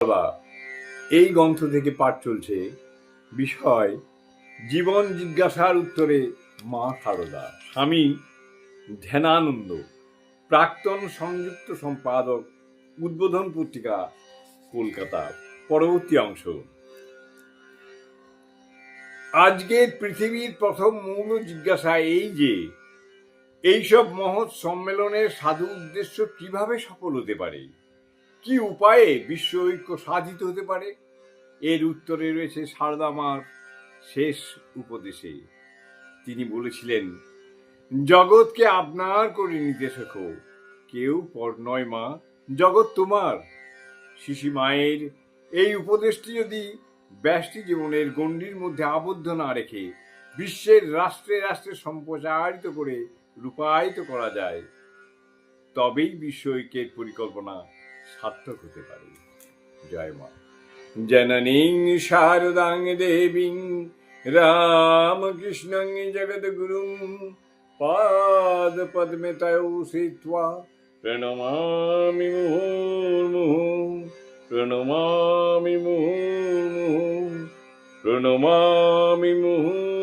বাবা, এই গ্রন্থ থেকে পাঠ চলছে বিষয় জীবন জিজ্ঞাসার উত্তরে মা সারদা। স্বামী ধ্যানানন্দ, প্রাক্তন সংযুক্ত সম্পাদক, উদ্বোধন পত্রিকা, কলকাতা। পরবর্তী অংশ। আজকের পৃথিবীর প্রথম মূল জিজ্ঞাসা এই যে এইসব মহৎ সম্মেলনের সাধু উদ্দেশ্য কিভাবে সফল হতে পারে, কি উপায়ে বিশ্ব ঐক্য সাধিত হতে পারে। এর উত্তরে রয়েছে সারদা মার শেষ উপদেশে। তিনি বলেছিলেন, জগৎকে আপনার করে নিতে শেখো, কেউ পর নয় মা, জগৎ তোমার। শিশি মায়ের এই উপদেশটি যদি ব্যষ্টি জীবনের গণ্ডির মধ্যে আবদ্ধ না রেখে বিশ্বের রাষ্ট্রে রাষ্ট্রে সম্প্রসারিত করে রূপায়িত করা যায়, তবেই বিশ্ব ঐক্যের পরিকল্পনা সার্থক হতে পারে। জয় মা। জননীং শারদাং দেবীং রামকৃষ্ণং জগদ্গুরুং পাদ পদ্মে তয়ৌ শ্রিত্বা প্রণমামি মুহুর্মুহুঃ প্রণমামি মুহুর্মুহুঃ প্রণমামি মুহুর্মুহুঃ।